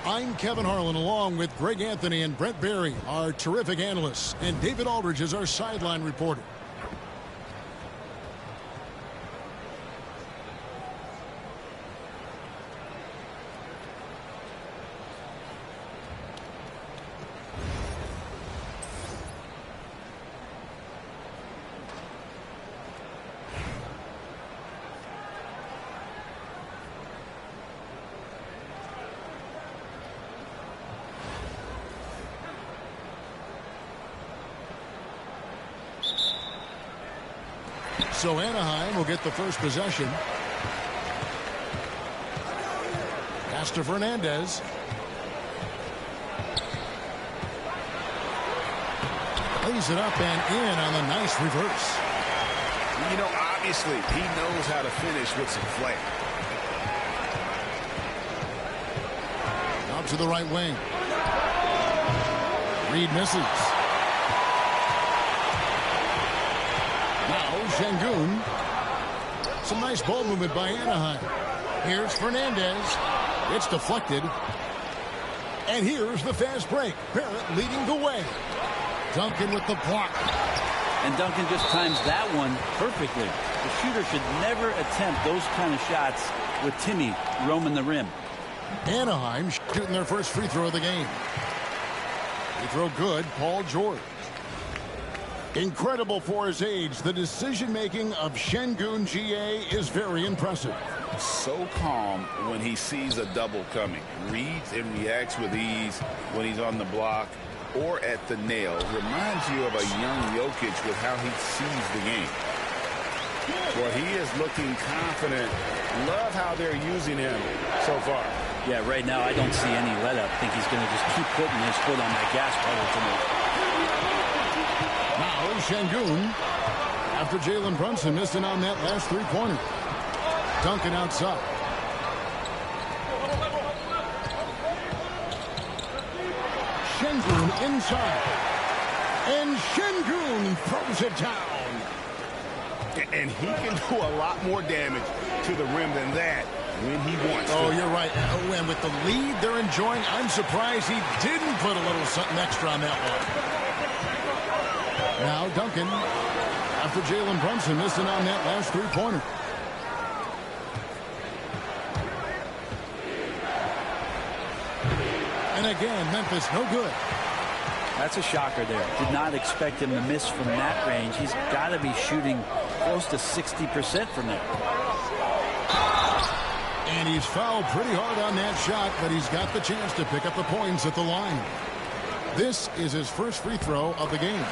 I'm Kevin Harlan, along with Greg Anthony and Brent Barry, our terrific analysts, and David Aldridge is our sideline reporter. So Anaheim will get the first possession. Pass to Fernandez. Lays it up and in on the nice reverse. You know, obviously, he knows how to finish with some flair. Out to the right wing. Reed misses. Now Şengün. Some nice ball movement by Anaheim. Here's Fernandez. It's deflected. And here's the fast break. Barrett leading the way. Duncan with the block. And Duncan just times that one perfectly. The shooter should never attempt those kind of shots with Timmy roaming the rim. Anaheim shooting their first free throw of the game. Free throw good, Paul George. Incredible for his age. The decision-making of Şengün GA is very impressive. So calm when he sees a double coming. Reads and reacts with ease when he's on the block or at the nail. Reminds you of a young Jokic with how he sees the game. Well, he is looking confident. Love how they're using him so far. Yeah, right now I don't see any let-up. I think he's going to just keep putting his foot on that gas pedal tonight. Now Şengün, after Jalen Brunson missing on that last three-pointer. Duncan outside. Şengün inside. And Şengün throws it down. And he can do a lot more damage to the rim than that when he wants to. Oh, you're right. And with the lead they're enjoying, I'm surprised he didn't put a little something extra on that one. Now Duncan, after Jalen Brunson missing on that last three-pointer. And again, Memphis no good. That's a shocker there. Did not expect him to miss from that range. He's got to be shooting close to 60% from there. And he's fouled pretty hard on that shot, but he's got the chance to pick up the points at the line. This is his first free throw of the game.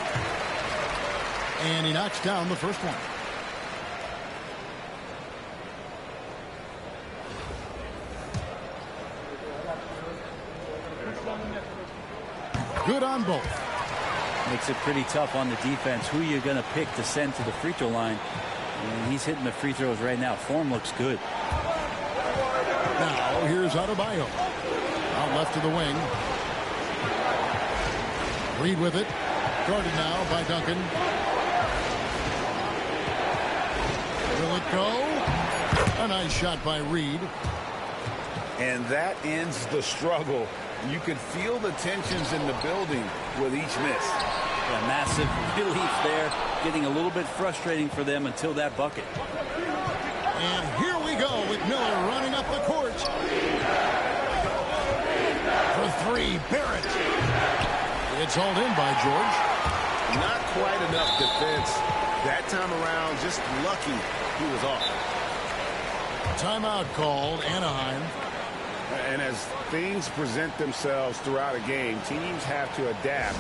And he knocks down the first one. Good on both. Makes it pretty tough on the defense. Who you're going to pick to send to the free throw line. And he's hitting the free throws right now. Form looks good. Now here's Adebayo. Out left to the wing. Reed with it. Guarded now by Duncan. Will it go? A nice shot by Reed. And that ends the struggle. You can feel the tensions in the building with each miss. Yeah, massive relief there. Getting a little bit frustrating for them until that bucket. And here we go with Miller running up the court. For three, Barrett. It's hauled in by George. Not quite enough defense. That time around, just lucky he was off. Timeout called, Anaheim. And as things present themselves throughout a game, teams have to adapt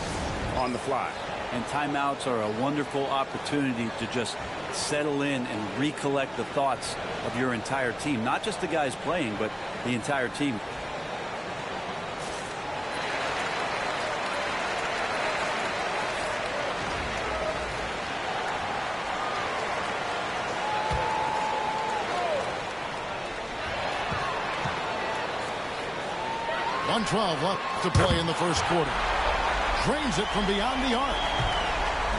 on the fly. And timeouts are a wonderful opportunity to just settle in and recollect the thoughts of your entire team. Not just the guys playing, but the entire team. .12 left to play in the first quarter. Drains it from beyond the arc.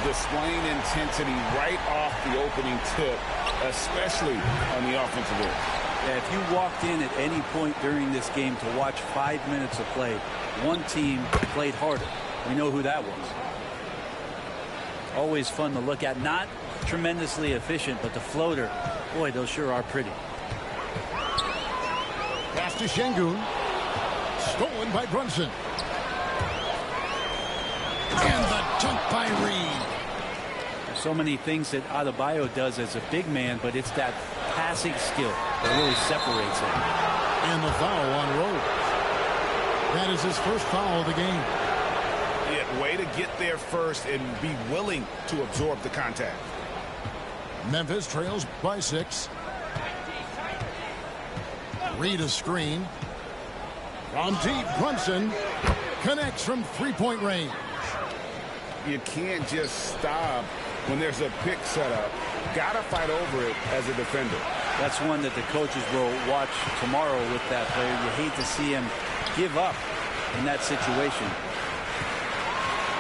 Displaying intensity right off the opening tip, especially on the offensive end. Yeah, if you walked in at any point during this game to watch 5 minutes of play, one team played harder. We know who that was. Always fun to look at. Not tremendously efficient, but the floater, boy, those sure are pretty. Pass to Şengün. Stolen by Brunson. And the dunk by Reed. So many things that Adebayo does as a big man, but it's that passing skill that really separates him. And the foul on Rose. That is his first foul of the game. Yeah, way to get there first and be willing to absorb the contact. Memphis trails by 6. Reed a screen. From deep, Brunson connects from three-point range. You can't just stop when there's a pick set up. Gotta fight over it as a defender. That's one that the coaches will watch tomorrow with that player. You hate to see him give up in that situation.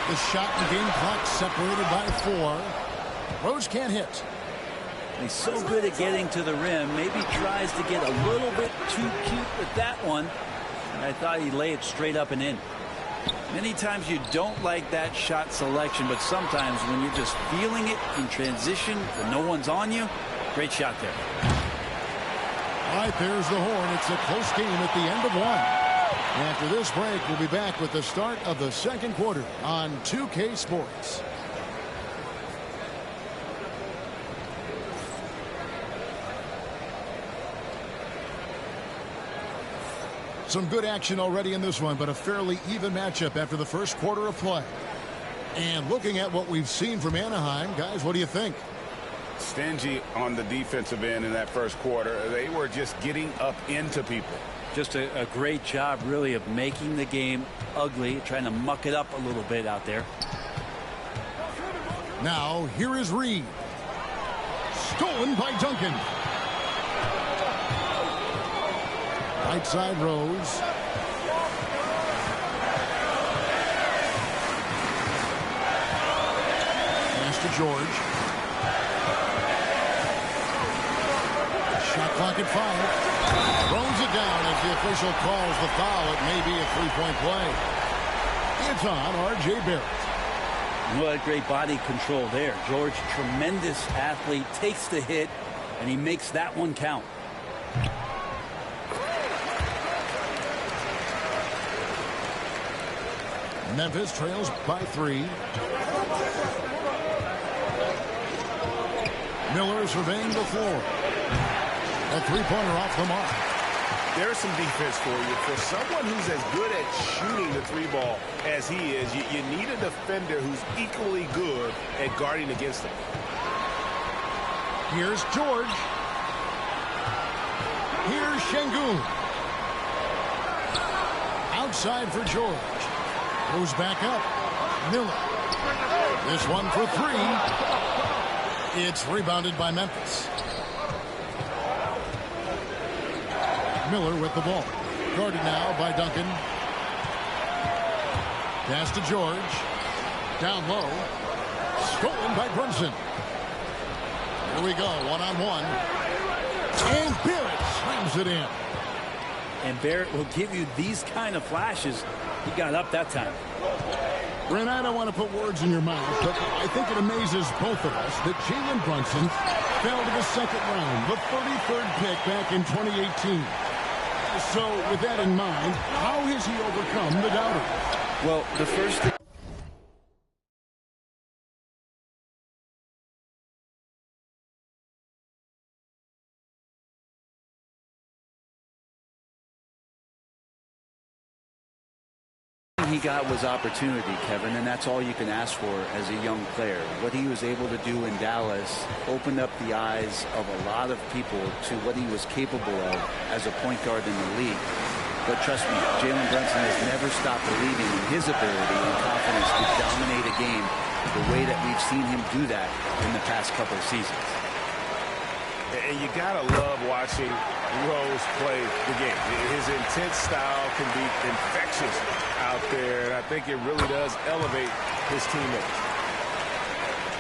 The shot and game clock separated by 4. Rose can't hit. He's so good at getting to the rim. Maybe tries to get a little bit too cute with that one. I thought he'd lay it straight up and in. Many times you don't like that shot selection, but sometimes when you're just feeling it in transition when no one's on you, great shot there. All right, there's the horn. It's a close game at the end of 1. After this break, we'll be back with the start of the second quarter on 2K Sports. Some good action already in this one, but a fairly even matchup after the first quarter of play. And looking at what we've seen from Anaheim, guys, what do you think? Stingy on the defensive end in that first quarter. They were just getting up into people. Just a great job, really, of making the game ugly, trying to muck it up a little bit out there. Now, here is Reed. Stolen by Duncan. Right side, Rose. Pass to George. Shot clock at 5. Throws it down as the official calls the foul. It may be a three-point play. It's on R.J. Barrett. What great body control there. George, tremendous athlete, takes the hit, and he makes that one count. Memphis trails by 3. Miller surveying the floor. A three-pointer off the mark. There's some defense for you. For someone who's as good at shooting the three ball as he is, you need a defender who's equally good at guarding against him. Here's George. Here's Şengün. Outside for George. Goes back up. Miller. This one for 3. It's rebounded by Memphis. Miller with the ball. Guarded now by Duncan. Pass to George. Down low. Stolen by Brunson. Here we go. One-on-one. And Barrett slams it in. And Barrett will give you these kind of flashes. He got up that time. Brent, I don't want to put words in your mouth, but I think it amazes both of us that Jalen Brunson fell to the second round, the 33rd pick back in 2018. So, with that in mind, how has he overcome the doubters? Well, the first thing he got was opportunity, Kevin, and that's all you can ask for as a young player. What he was able to do in Dallas opened up the eyes of a lot of people to what he was capable of as a point guard in the league. But trust me, Jalen Brunson has never stopped believing in his ability and confidence to dominate a game the way that we've seen him do that in the past couple of seasons. And you gotta love watching Rose play the game. His intense style can be infectious out there, and I think it really does elevate his teammates.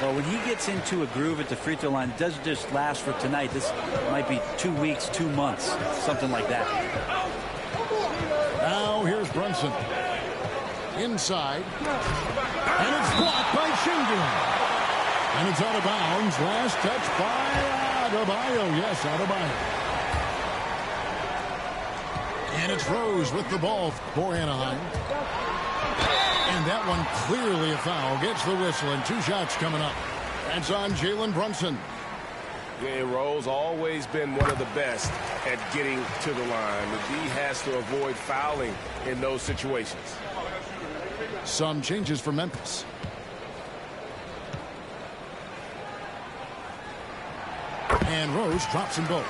Well, when he gets into a groove at the free throw line, it doesn't just last for tonight. This might be 2 weeks, 2 months, something like that. Now here's Brunson. Inside. And it's blocked by Shingun. And it's out of bounds. Last touch by Adebayo. Yes, Adebayo. And it's Rose with the ball for Anaheim. And that one clearly a foul. Gets the whistle, and 2 shots coming up. That's on Jalen Brunson. Yeah, Rose always been one of the best at getting to the line. The D has to avoid fouling in those situations. Some changes for Memphis. And Rose drops them both.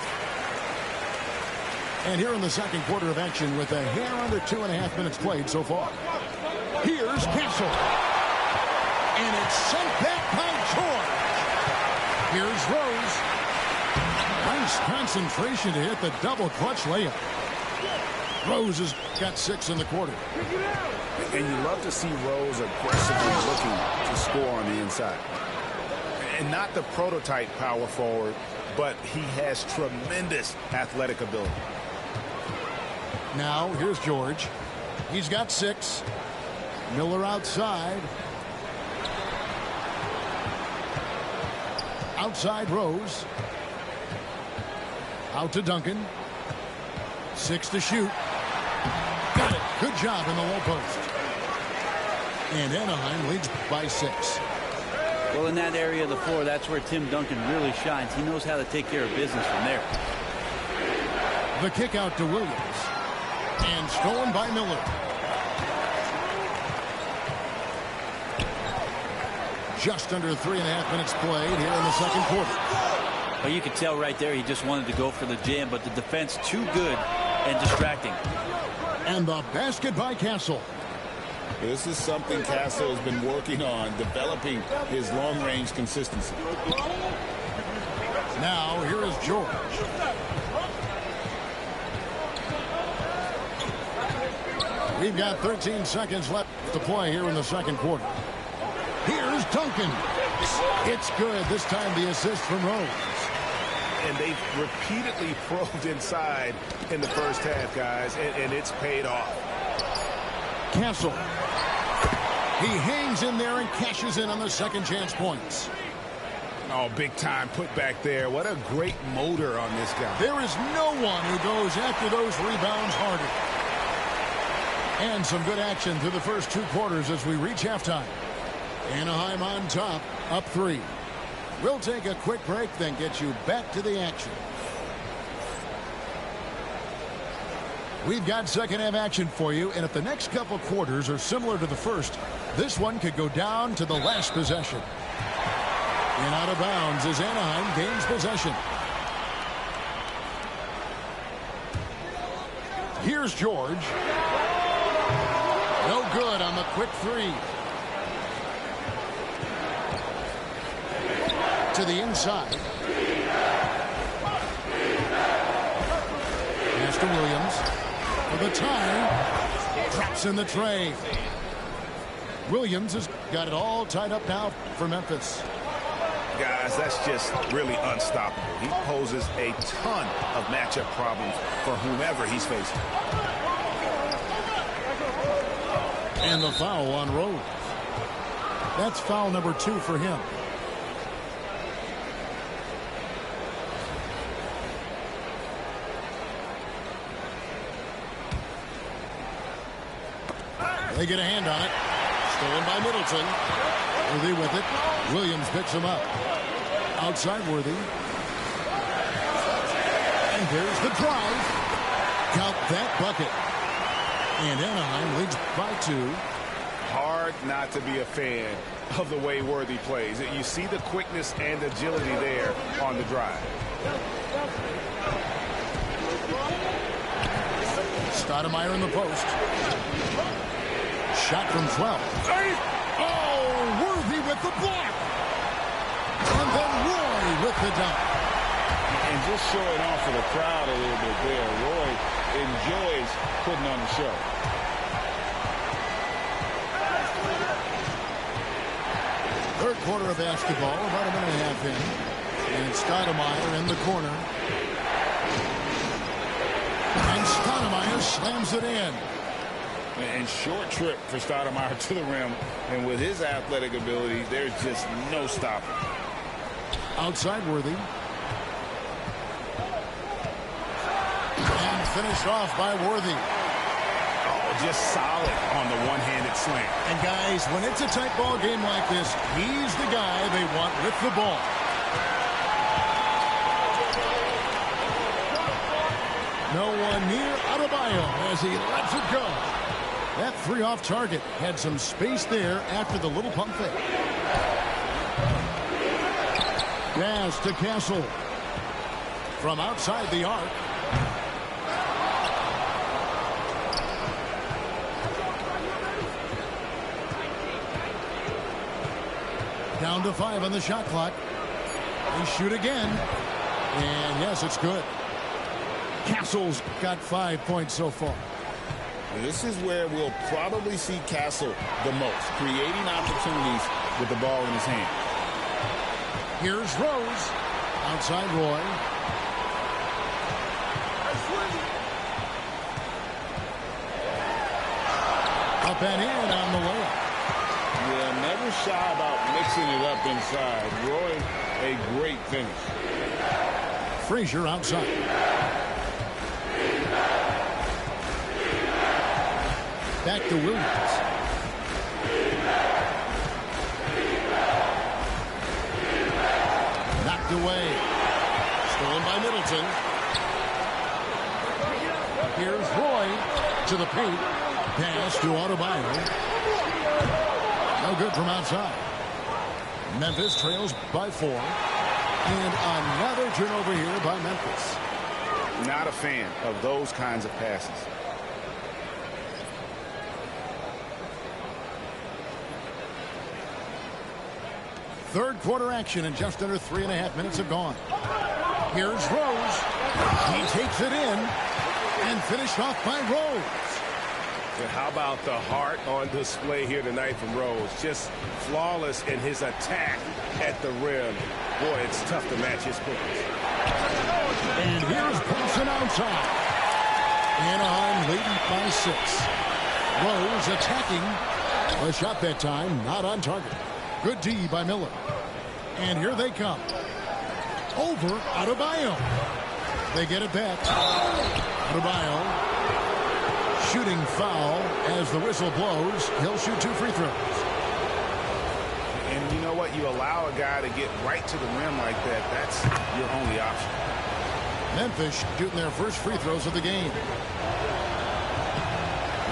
And here in the second quarter of action with a hair under 2.5 minutes played so far. Here's Castle. And it's sent back by George. Here's Rose. Nice concentration to hit the double clutch layup. Rose has got 6 in the quarter. And you love to see Rose aggressively looking to score on the inside. And not the prototype power forward, but he has tremendous athletic ability. Now here's George. He's got 6. Miller outside. Outside Rose. Out to Duncan. 6 to shoot. Got it. Good job in the low post. And Anaheim leads by 6. Well, in that area of the floor, that's where Tim Duncan really shines. He knows how to take care of business from there. The kick out to Williams. And stolen by Miller. Just under 3.5 minutes played here in the second quarter. Well, you could tell right there he just wanted to go for the jam, but the defense too good and distracting. And the basket by Castle. This is something Castle has been working on, developing his long-range consistency. Now here is George. We've got 13 seconds left to play here in the second quarter. Here's Duncan. It's good. This time the assist from Rose. And they've repeatedly probed inside in the first half, guys, and it's paid off. Castle. He hangs in there and cashes in on the second chance points. Oh, big time put back there. What a great motor on this guy. There is no one who goes after those rebounds harder. And some good action through the first 2 quarters as we reach halftime. Anaheim on top, up 3. We'll take a quick break, then get you back to the action. We've got second half action for you, and if the next couple quarters are similar to the first, this one could go down to the last possession. And out of bounds as Anaheim gains possession. Here's George. No good on the quick 3. To the inside. Pass to Williams. For the tie. Drops in the tray. Williams has got it all tied up now for Memphis. Guys, that's just really unstoppable. He poses a ton of matchup problems for whomever he's facing. And the foul on Rose. That's foul number 2 for him. They get a hand on it. Stolen by Middleton. Worthy with it. Williams picks him up. Outside Worthy. And there's the drive. Count that bucket. And Anaheim leads by 2. Hard not to be a fan of the way Worthy plays. You see the quickness and agility there on the drive. Stoudemire in the post. Shot from 12. Oh, Worthy with the block. And then Roy with the dunk. And just showing off for the crowd a little bit there. Roy enjoys putting on the show. Third quarter quarter of basketball, about a minute and a half in. And Stoudemire in the corner. And Stoudemire slams it in. And short trip for Stoudemire to the rim. And with his athletic ability, there's just no stopping. Outside Worthy. And finished off by Worthy. Oh, just solid on the one-handed slam. And guys, when it's a tight ball game like this, he's the guy they want with the ball. No one near Adebayo as he lets it go. That three off target had some space there after the little pump fake. Pass to Castle. From outside the arc. Down to 5 on the shot clock. They shoot again. And yes, it's good. Castle's got 5 points so far. This is where we'll probably see Castle the most, creating opportunities with the ball in his hand. Here's Rose. Outside Roy. Up and in on the layup. Yeah, never shy about mixing it up inside. Roy, a great finish. Frazier outside. Back to Williams. Knocked away. Stolen by Middleton. Here's Roy to the paint. Pass to Adebayo. No good from outside. Memphis trails by 4. And another turnover here by Memphis. Not a fan of those kinds of passes. Third quarter action, and just under 3.5 minutes have gone. Here's Rose. He takes it in and finished off by Rose. And how about the heart on display here tonight from Rose? Just flawless in his attack at the rim. Boy, it's tough to match his points. And here's Paulson outside. Anaheim leading by 6. Rose attacking. A shot that time, not on target. Good D by Miller. And here they come. Over Adebayo. They get it back. Adebayo. Shooting foul as the whistle blows. He'll shoot 2 free throws. And you know what? You allow a guy to get right to the rim like that. That's your only option. Memphis shooting their first free throws of the game.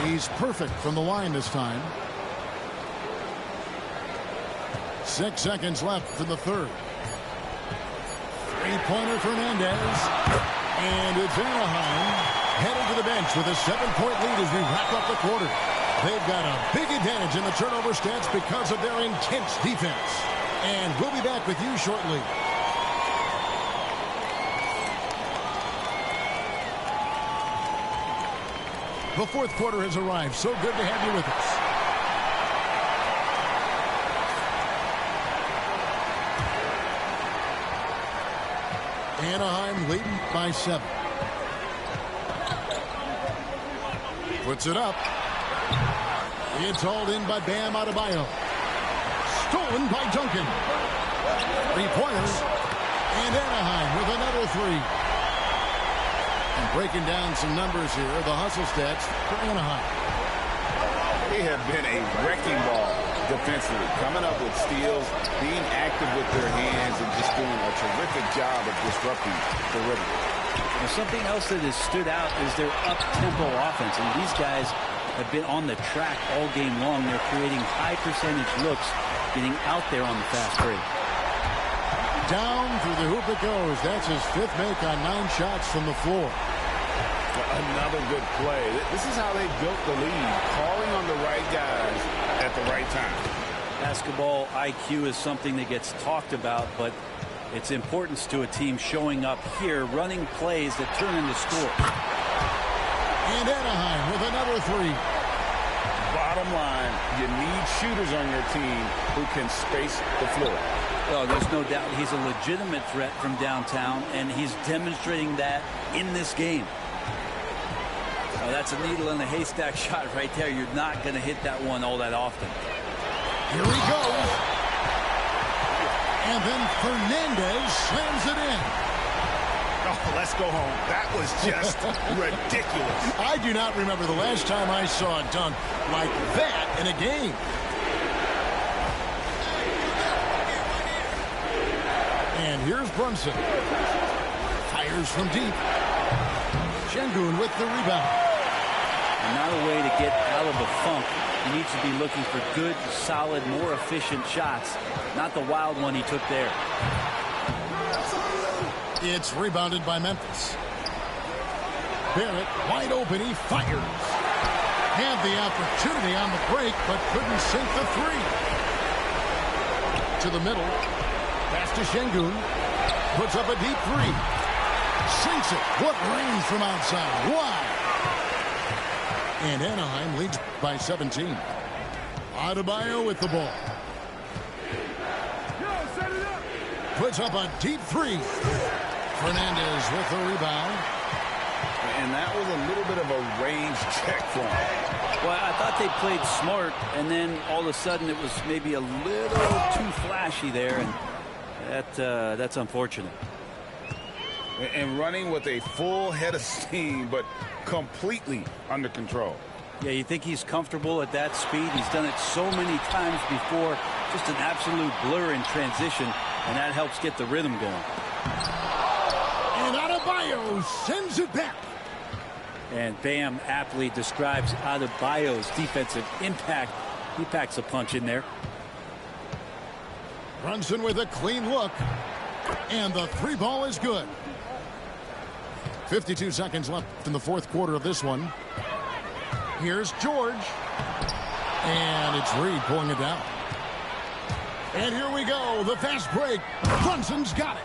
He's perfect from the line this time. 6 seconds left in the third. Three-pointer Fernandez. And it's Anaheim headed to the bench with a 7-point lead as we wrap up the quarter. They've got a big advantage in the turnover stats because of their intense defense. And we'll be back with you shortly. The fourth quarter has arrived. So good to have you with us. Anaheim leading by 7. Puts it up. It's hauled in by Bam Adebayo. Stolen by Duncan. 3-pointers. And Anaheim with another 3. And breaking down some numbers here, the hustle stats for Anaheim. They have been a wrecking ball defensively, coming up with steals, being active with their hands, and just doing a terrific job of disrupting the rhythm. And something else that has stood out is their up-tempo offense. And these guys have been on the track all game long. They're creating high-percentage looks, getting out there on the fast break. Down through the hoop it goes. That's his 5th make on 9 shots from the floor. Another good play. This is how they built the lead, calling on the right guys at the right time. Basketball IQ is something that gets talked about, but its importance to a team showing up here, running plays that turn into scores. And Anaheim with another 3. Bottom bottom line, you need shooters on your team who can space the floor. Well, there's no doubt he's a legitimate threat from downtown, and he's demonstrating that in this game. Oh, that's a needle in the haystack shot right there. You're not going to hit that one all that often. Here he goes. And then Fernandez slams it in. Oh, let's go home. That was just ridiculous. I do not remember the last time I saw a dunk like that in a game. And here's Brunson. Fires from deep. Şengün with the rebound. And not a way to get out of the funk. He needs to be looking for good, solid, more efficient shots. Not the wild one he took there. It's rebounded by Memphis. Barrett wide open. He fires. Had the opportunity on the break, but couldn't sink the three. To the middle. Pass to Şengün. Puts up a deep three. Sinks it. What range from outside. Wide. And Anaheim leads by 17. Adebayo with the ball. Puts up a deep three. Fernandez with the rebound. And that was a little bit of a range check for him. Well, I thought they played smart, and then all of a sudden it was maybe a little too flashy there, and that's unfortunate. And running with a full head of steam, but completely under control. Yeah, you think he's comfortable at that speed. He's done it so many times before. Just an absolute blur in transition, and that helps get the rhythm going. And Adebayo sends it back. And Bam aptly describes Adebayo's defensive impact. He packs a punch in there. Brunson with a clean look. And the three ball is good. 52 seconds left in the fourth quarter of this one. Here's George. And it's Reed pulling it down. And here we go. The fast break. Brunson's got it.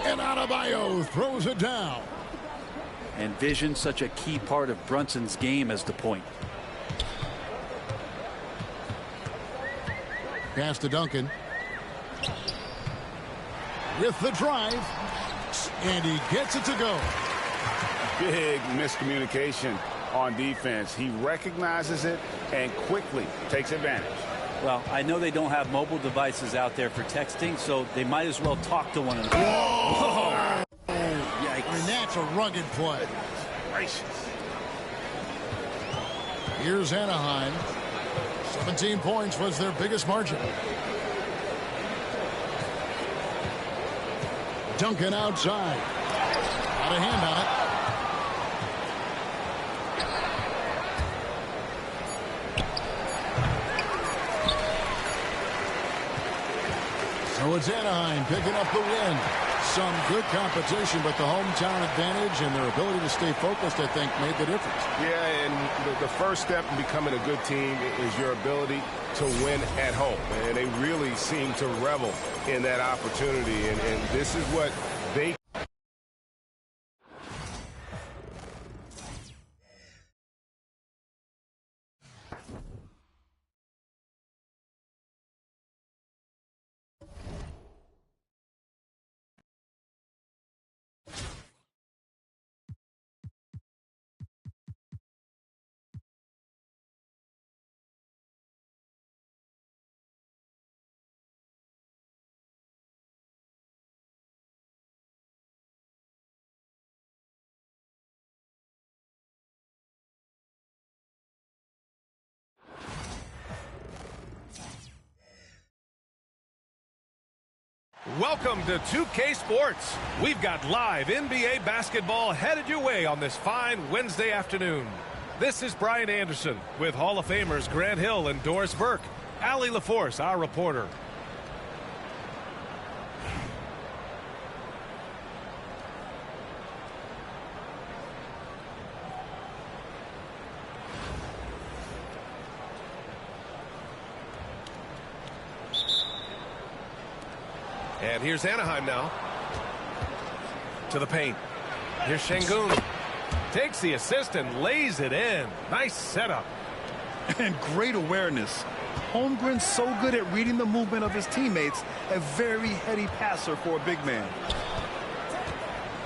And Adebayo throws it down. And vision, such a key part of Brunson's game as the point. Pass to Duncan. With the drive. And he gets it to go. Big miscommunication on defense. He recognizes it and quickly takes advantage. Well, I know they don't have mobile devices out there for texting, so they might as well talk to one another. Whoa! Yikes. And that's a rugged play. Gracious. Here's Anaheim. 17 points was their biggest margin. Duncan outside. Got a hand on it. So it's Anaheim picking up the win. Some good competition, but the hometown advantage and their ability to stay focused, I think, made the difference. Yeah, and the first step in becoming a good team is your ability to win at home. And they really seem to revel in that opportunity. And this is what they... Welcome to 2K Sports. We've got live NBA basketball headed your way on this fine Wednesday afternoon. This is Brian Anderson with Hall of Famers Grant Hill and Doris Burke. Allie LaForce, our reporter. And here's Anaheim now. To the paint. Here's Şengün. Takes the assist and lays it in. Nice setup. And great awareness. Holmgren's so good at reading the movement of his teammates. A very heady passer for a big man.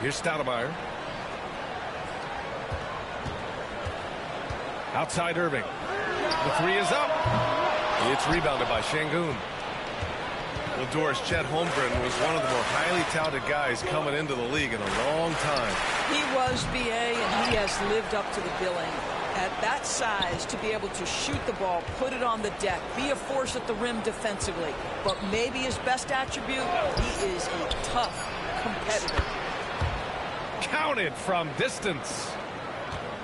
Here's Stoudemire. Outside Irving. The three is up. It's rebounded by Şengün. Well, Doris, Chet Holmgren was one of the more highly touted guys coming into the league in a long time. He was, BA, and he has lived up to the billing. At that size, to be able to shoot the ball, put it on the deck, be a force at the rim defensively. But maybe his best attribute, he is a tough competitor. Counted from distance.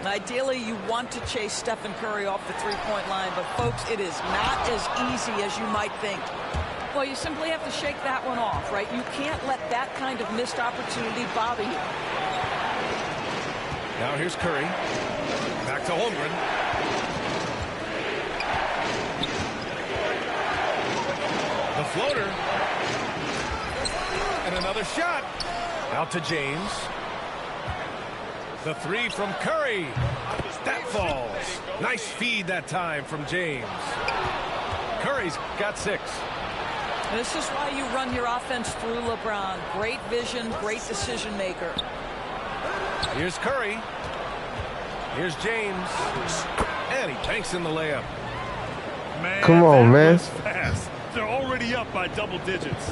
Ideally, you want to chase Stephen Curry off the three-point line, but folks, it is not as easy as you might think. Well, you simply have to shake that one off, right? You can't let that kind of missed opportunity bother you. Now here's Curry. Back to Holmgren. The floater. And another shot. Out to James. The three from Curry. That falls. Nice feed that time from James. Curry's got 6. This is why you run your offense through LeBron. Great vision, great decision maker. Here's Curry. Here's James. And he banks in the layup. Man, come on, man. Fast. They're already up by double digits.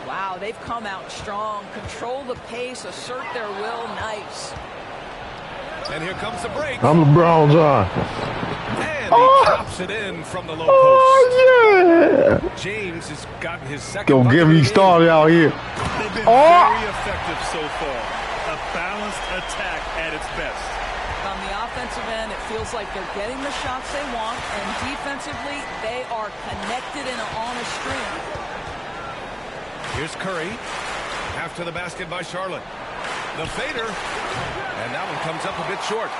Wow, they've come out strong. Control the pace, assert their will. Nice. And here comes the break. I'm LeBron John. And he drops it in from the low post. Oh, yeah. James has gotten his second. Don't get me started out here. They've been very effective so far. A balanced attack at its best. On the offensive end, it feels like they're getting the shots they want, and defensively, they are connected and on a string. Here's Curry. After the basket by Charlotte. The fader. And that one comes up a bit short.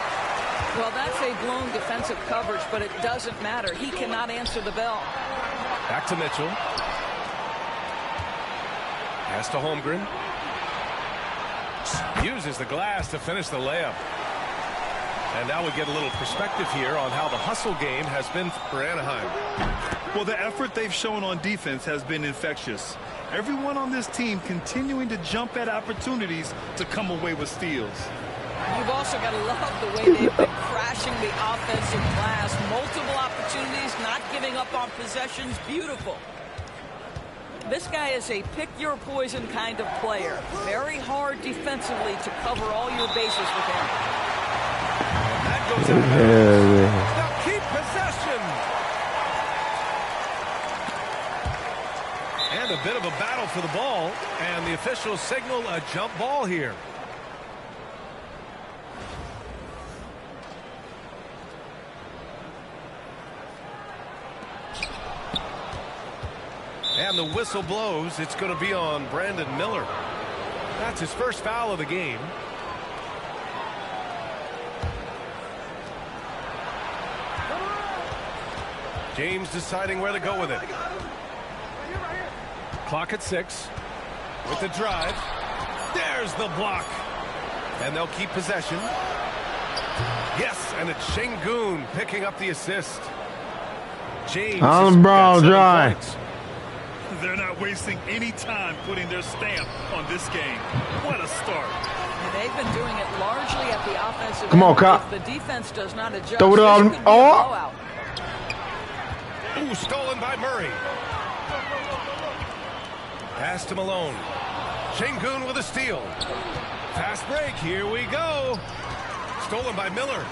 Well, that's a blown defensive coverage, but it doesn't matter. He cannot answer the bell. Back to Mitchell. Pass to Holmgren. Uses the glass to finish the layup. And now we get a little perspective here on how the hustle game has been for Anaheim. Well, the effort they've shown on defense has been infectious. Everyone on this team continuing to jump at opportunities to come away with steals. You've also got to love the way they've been crashing the offensive glass. Multiple opportunities, not giving up on possessions. Beautiful. This guy is a pick-your-poison kind of player. Very hard defensively to cover all your bases with him. And that goes out of bounds. Now keep possession. And a bit of a battle for the ball. And the officials signal a jump ball here. And the whistle blows. It's going to be on Brandon Miller. That's his first foul of the game. James deciding where to go with it. Clock at 6. With the drive. There's the block. And they'll keep possession. Yes, and it's Şengün picking up the assist. James. I'm LeBron John. They're not wasting any time putting their stamp on this game. What a start. And they've been doing it largely at the offensive Come on, end. Cop. If the defense does not adjust, Throw it on. this could be a blowout. Ooh, stolen by Murray. Pass to Malone. Şengün with a steal. Fast break. Here we go. Stolen by Miller.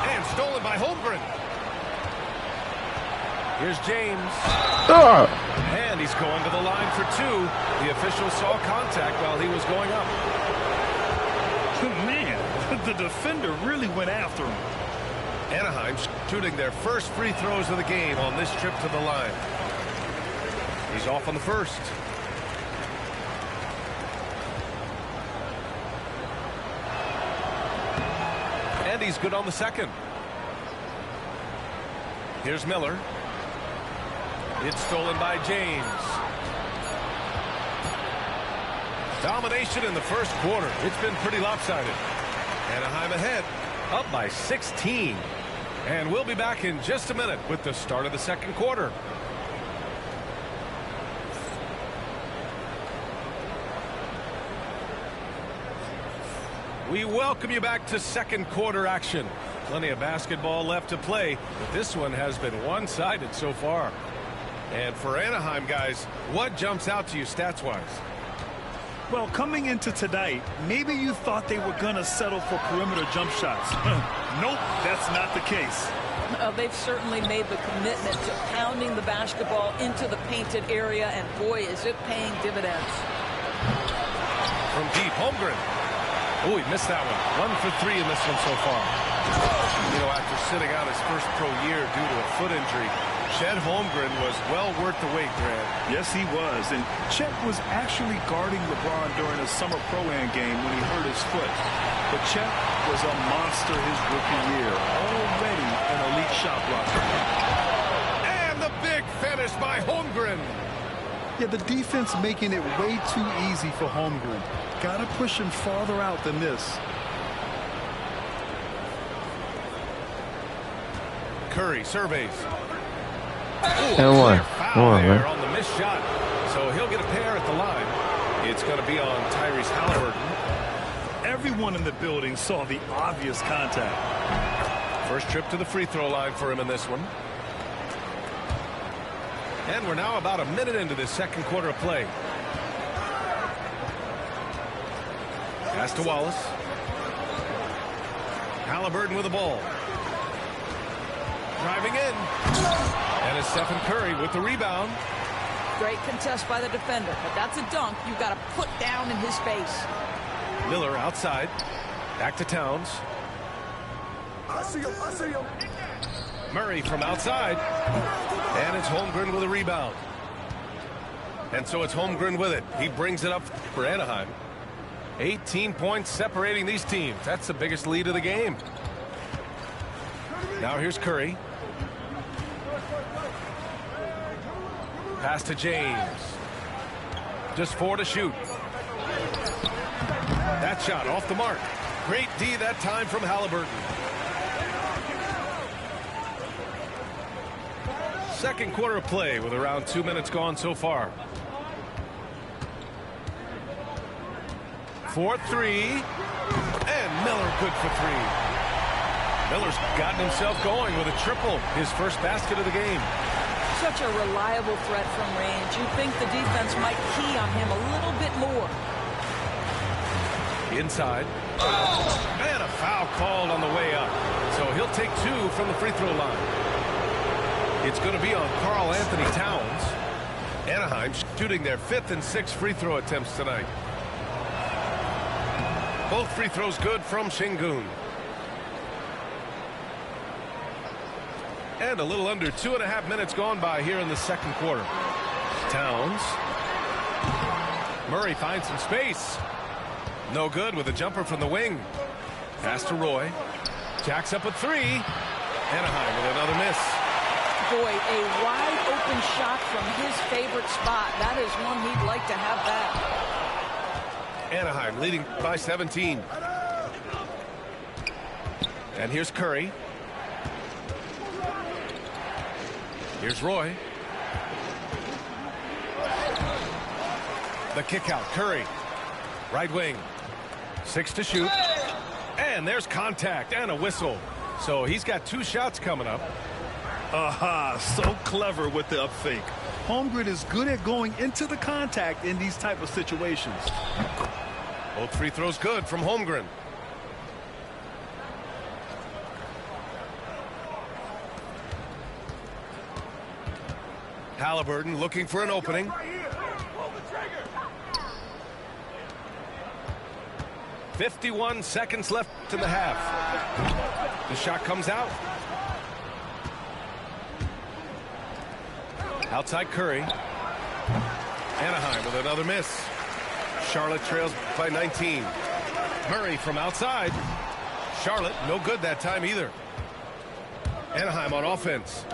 And stolen by Holmgren. Here's James. And he's going to the line for 2. The official saw contact while he was going up. Man, the defender really went after him. Anaheim shooting their first free throws of the game on this trip to the line. He's off on the first. And he's good on the second. Here's Miller. It's stolen by James. Domination in the first quarter. It's been pretty lopsided. Anaheim ahead, up by 16. And we'll be back in just a minute with the start of the second quarter. We welcome you back to second quarter action. Plenty of basketball left to play, but this one has been one-sided so far. And for Anaheim, guys, what jumps out to you stats-wise? Well, coming into tonight, maybe you thought they were going to settle for perimeter jump shots. Nope, that's not the case. They've certainly made the commitment to pounding the basketball into the painted area, and boy, is it paying dividends. From deep, Holmgren. Oh, he missed that one. 1 for 3 in this one so far. You know, after sitting out his first pro year due to a foot injury, Chet Holmgren was well worth the wait, Grant. Yes, he was. And Chet was actually guarding LeBron during a summer pro-am game when he hurt his foot. But Chet was a monster his rookie year. Already an elite shot blocker. And the big finish by Holmgren. Yeah, the defense making it way too easy for Holmgren. Got to push him farther out than this. Curry surveys. And one. Come on, man. On the missed shot. So he'll get a pair at the line. It's going to be on Tyrese Halliburton. Everyone in the building saw the obvious contact. First trip to the free throw line for him in this one. And we're now about a minute into this second quarter of play. Pass to Wallace. Halliburton with the ball. Driving in. And it's Stephen Curry with the rebound. Great contest by the defender, but that's a dunk you've got to put down in his face. Miller outside. Back to Towns. I see him. Murray from outside. And it's Holmgren with a rebound. And so it's Holmgren with it. He brings it up for Anaheim. 18 points separating these teams. That's the biggest lead of the game. Now here's Curry. Pass to James. Just 4 to shoot. That shot off the mark. Great D that time from Halliburton. Second quarter of play with around 2 minutes gone so far. 4-3. And Miller good for 3. Miller's gotten himself going with a triple. His first basket of the game. Such a reliable threat from range. You'd think the defense might key on him a little bit more. Inside. And a foul called on the way up. So he'll take 2 from the free throw line. It's going to be on Karl Anthony Towns. Anaheim shooting their 5th and 6th free throw attempts tonight. Both free throws good from Şengün. And a little under 2.5 minutes gone by here in the second quarter. Towns. Murray finds some space. No good with a jumper from the wing. Pass to Roy. Jacks up with 3. Anaheim with another miss. Boy, a wide open shot from his favorite spot. That is one he'd like to have back. Anaheim leading by 17. And here's Curry. Here's Roy. The kick out. Curry. Right wing. 6 to shoot. And there's contact and a whistle. So he's got 2 shots coming up. Aha, so clever with the up fake. Holmgren is good at going into the contact in these type of situations. Both free throws good from Holmgren. Halliburton looking for an opening. 51 seconds left in the half. The shot comes out. Outside Curry. Anaheim with another miss. Charlotte trails by 19. Murray from outside. Charlotte no good that time either. Anaheim on offense.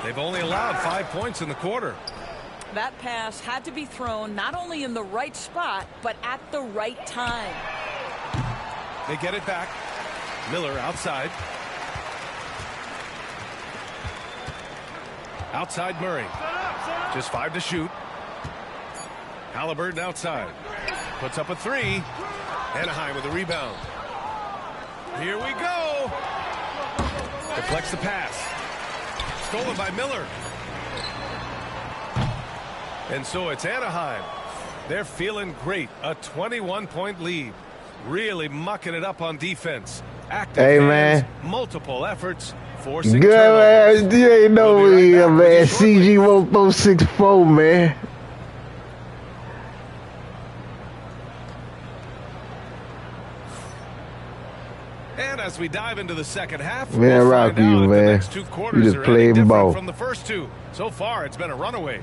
They've only allowed 5 points in the quarter. That pass had to be thrown not only in the right spot, but at the right time. They get it back. Miller outside. Outside Murray. Just 5 to shoot. Halliburton outside. Puts up a 3. Anaheim with a rebound. Here we go. Deflects the pass. Stolen by Miller. And so it's Anaheim. They're feeling great. A 21-point lead. Really mucking it up on defense. Active hands, multiple efforts, forcing turnovers. Man, you ain't know me, man. Cg1464, man. And as we dive into the second half, man, we'll rock find out you, if man. the next 2 quarters You just are played any different ball from the first 2. So far, it's been a runaway.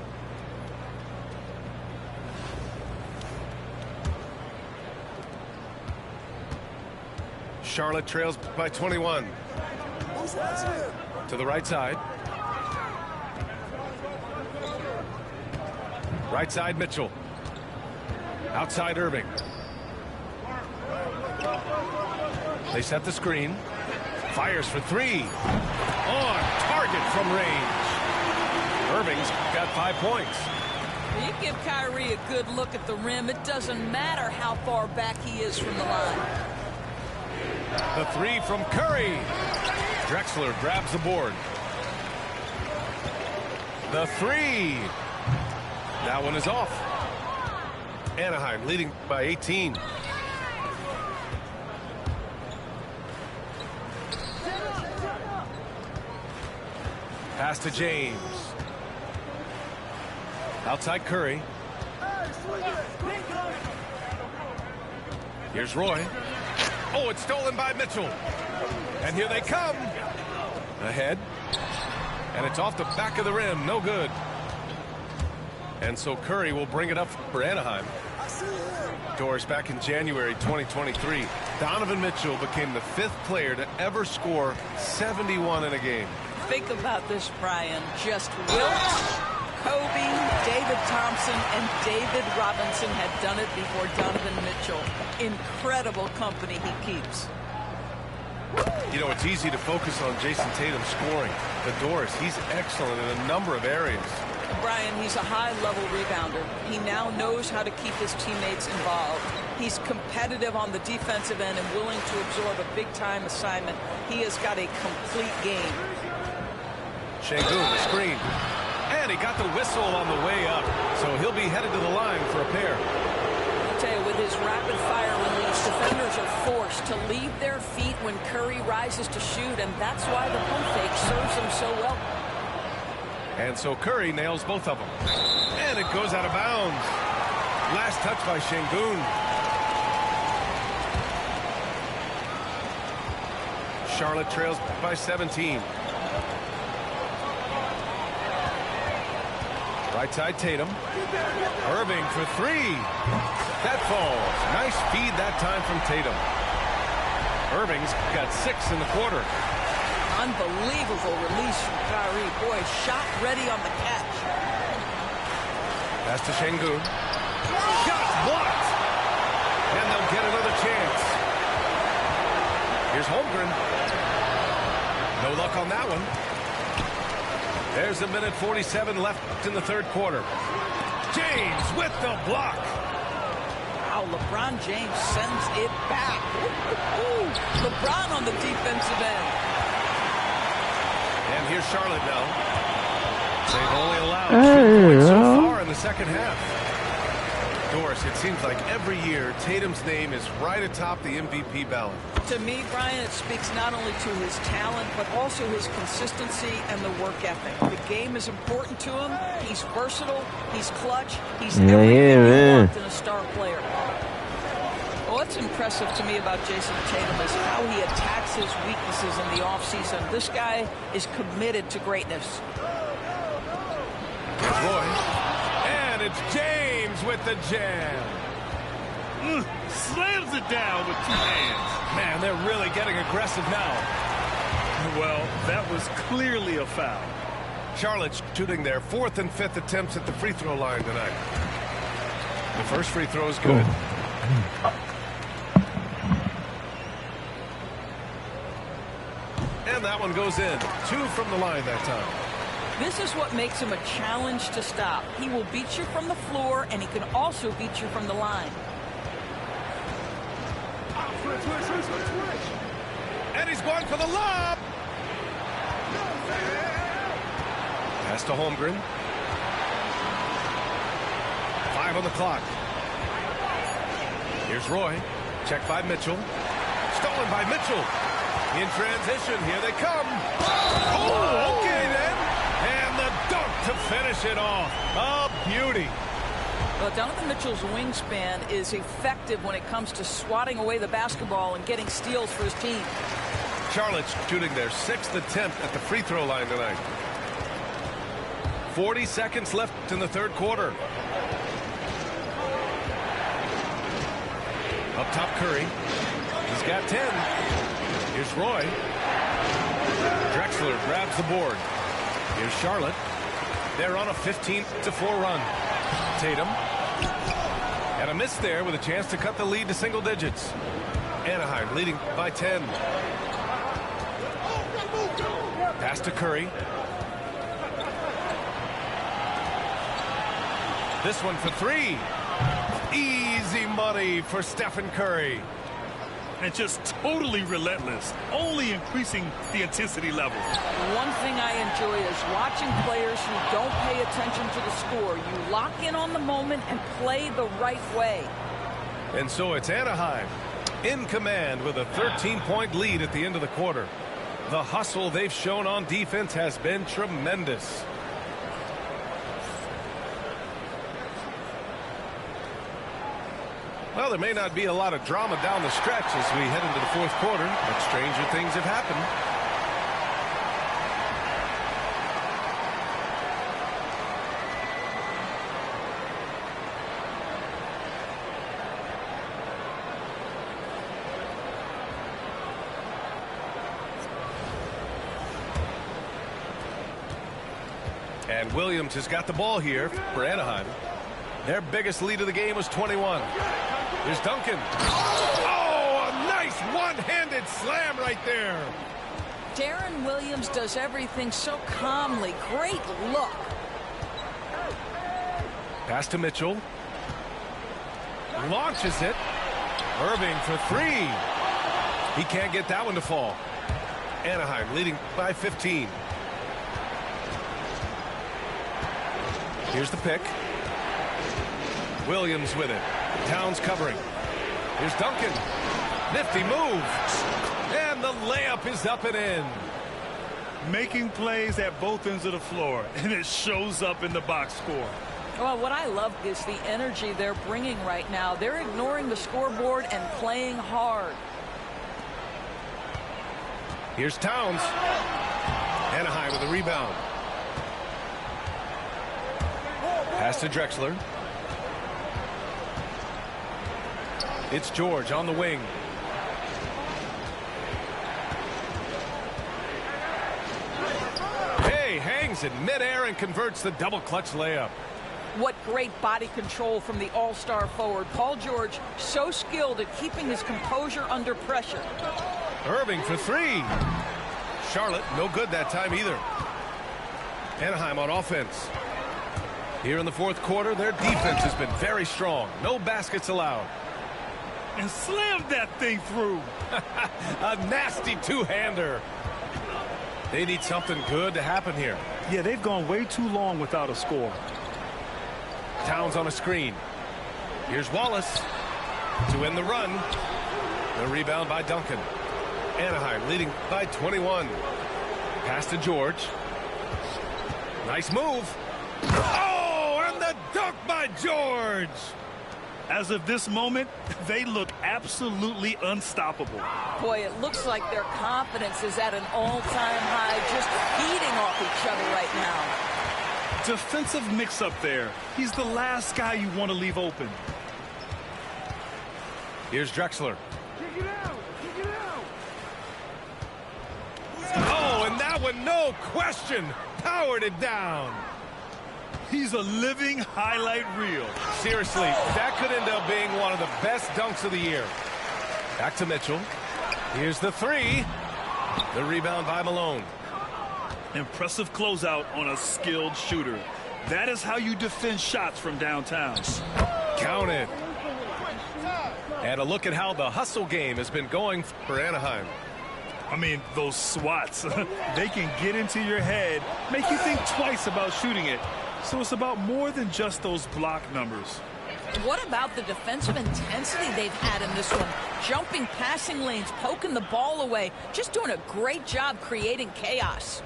Charlotte trails by 21. To the right side. Right side Mitchell. Outside Irving. They set the screen. Fires for 3. On target from range. Irving's got 5 points. You give Kyrie a good look at the rim. It doesn't matter how far back he is from the line. The 3 from Curry. Drexler grabs the board. The 3. That one is off. Anaheim leading by 18. Pass to James. Outside Curry. Here's Roy. Oh, it's stolen by Mitchell. And here they come. Ahead. And it's off the back of the rim. No good. And so Curry will bring it up for Anaheim. Doris, back in January 2023, Donovan Mitchell became the 5th player to ever score 71 in a game. Think about this, Brian. Just Wilt, Kobe, David Thompson, and David Robinson had done it before Donovan Mitchell. Incredible company he keeps. You know, it's easy to focus on Jason Tatum scoring. But Doris, he's excellent in a number of areas. Brian, he's a high-level rebounder. He now knows how to keep his teammates involved. He's competitive on the defensive end and willing to absorb a big-time assignment. He has got a complete game. Şengün, the screen. And he got the whistle on the way up. So he'll be headed to the line for a pair. I'll tell you, with his rapid-fire release, defenders are forced to leave their feet when Curry rises to shoot, and that's why the pump fake serves him so well. And so Curry nails both of them. And it goes out of bounds. Last touch by Şengün. Charlotte trails by 17. Right side Tatum. Irving for 3. That falls. Nice feed that time from Tatum. Irving's got 6 in the quarter. Unbelievable release from Kyrie. Boy, shot ready on the catch. Pass to Şengün. Shot blocked. And they'll get another chance. Here's Holmgren. No luck on that one. There's a minute 47 left in the 3rd quarter. James with the block. Wow, LeBron James sends it back. LeBron on the defensive end. And here's Charlotte now. They've only allowed 2 points so far in the second half. Doris, it seems like every year Tatum's name is right atop the MVP ballot. To me, Brian, it speaks not only to his talent, but also his consistency and the work ethic. The game is important to him. He's versatile. He's clutch. He's everything you want in a star player. What's impressive to me about Jason Tatum is how he attacks his weaknesses in the offseason. This guy is committed to greatness. Here's Roy. And it's James with the jam. Slams it down with 2 hands. Man, they're really getting aggressive now. Well, that was clearly a foul. Charlotte's shooting their 4th and 5th attempts at the free throw line tonight. The first free throw is good. And that one goes in. 2 from the line that time. This is what makes him a challenge to stop. He will beat you from the floor, and he can also beat you from the line. And he's going for the lob. Pass to Holmgren. 5 on the clock. Here's Roy. Check by Mitchell. Stolen by Mitchell. In transition. Here they come. Oh, okay then. And the dunk to finish it off. A beauty. Well, Donovan Mitchell's wingspan is effective when it comes to swatting away the basketball and getting steals for his team. Charlotte's shooting their 6th attempt at the free throw line tonight. 40 seconds left in the third quarter. Up top, Curry. He's got 10. Here's Roy. Drexler grabs the board. Here's Charlotte. They're on a 15-4 run. Tatum. And a miss there with a chance to cut the lead to single digits. Anaheim leading by 10. Pass to Curry. This one for 3. Easy money for Stephen Curry. And just totally relentless, only increasing the intensity level. One thing I enjoy is watching players who don't pay attention to the score. You lock in on the moment and play the right way. And so it's Anaheim in command with a 13-point lead at the end of the quarter. The hustle they've shown on defense has been tremendous. Well, there may not be a lot of drama down the stretch as we head into the fourth quarter, but stranger things have happened. And Williams has got the ball here for Anaheim. Their biggest lead of the game was 21. Here's Duncan. Oh, a nice one-handed slam right there. Darren Williams does everything so calmly. Great look. Pass to Mitchell. Launches it. Irving for 3. He can't get that one to fall. Anaheim leading by 15. Here's the pick. Williams with it. Towns covering. Here's Duncan. Nifty move. And the layup is up and in. Making plays at both ends of the floor, and it shows up in the box score. Well, what I love is the energy they're bringing right now. They're ignoring the scoreboard and playing hard. Here's Towns. Anaheim with a rebound. Pass to Drexler. It's George on the wing. Hey, hangs in midair and converts the double clutch layup. What great body control from the all-star forward. Paul George, so skilled at keeping his composure under pressure. Irving for 3. Charlotte, no good that time either. Anaheim on offense. Here in the fourth quarter, their defense has been very strong. No baskets allowed. And slammed that thing through. A nasty two-hander. They need something good to happen here. Yeah, they've gone way too long without a score. Towns on a screen. Here's Wallace to end the run. The rebound by Duncan. Anaheim leading by 21. Pass to George. Nice move. Oh, and the dunk by George. As of this moment, they look absolutely unstoppable. Boy, it looks like their confidence is at an all-time high, just feeding off each other right now. Defensive mix-up there. He's the last guy you want to leave open. Here's Drexler. Oh, and that one, no question, powered it down. He's a living highlight reel. Seriously, that could end up being one of the best dunks of the year. Back to Mitchell. Here's the 3. The rebound by Malone. Impressive closeout on a skilled shooter. That is how you defend shots from downtown. Counted. And a look at how the hustle game has been going for Anaheim. I mean, those swats, they can get into your head, make you think twice about shooting it. So it's about more than just those block numbers. What about the defensive intensity they've had in this one? Jumping passing lanes, poking the ball away, just doing a great job creating chaos.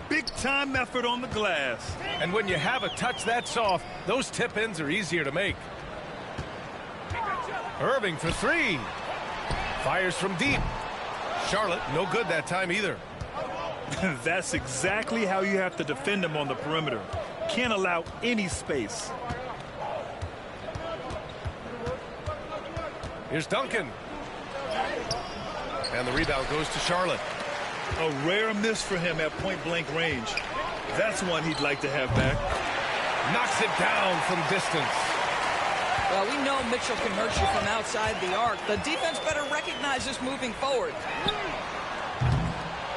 Big time effort on the glass. And when you have a touch that soft, those tip-ins are easier to make. Irving for three. Fires from deep. Charlotte, no good that time either. That's exactly how you have to defend them on the perimeter. Can't allow any space. Here's Duncan. And the rebound goes to Charlotte. A rare miss for him at point-blank range. That's one he'd like to have back. Knocks it down from distance. Well, we know Mitchell can hurt you from outside the arc. The defense better recognize this moving forward.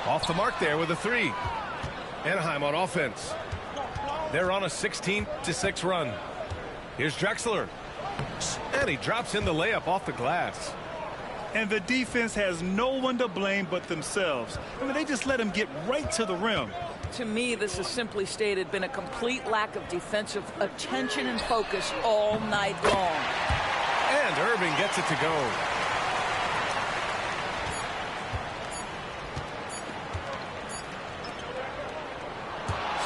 Off the mark there with a three. Anaheim on offense. They're on a 16-6 run. Here's Drexler. And he drops in the layup off the glass. And the defense has no one to blame but themselves. I mean, they just let him get right to the rim. To me, this has simply stated been a complete lack of defensive attention and focus all night long. And Irving gets it to go.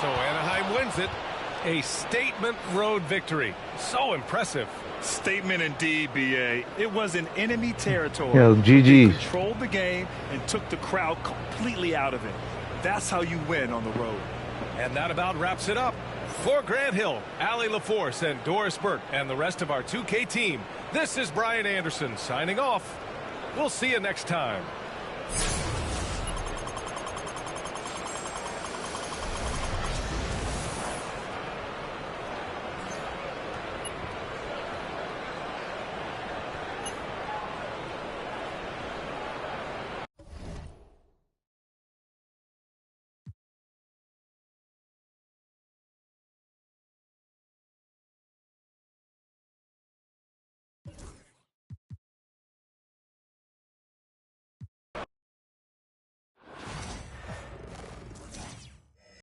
So Anaheim wins it. A statement road victory. So impressive. Statement indeed, B.A. It was in enemy territory. Yo, GG. They controlled the game and took the crowd completely out of it. That's how you win on the road. And that about wraps it up. For Grant Hill, Allie LaForce, and Doris Burke, and the rest of our 2K team, this is Brian Anderson signing off. We'll see you next time.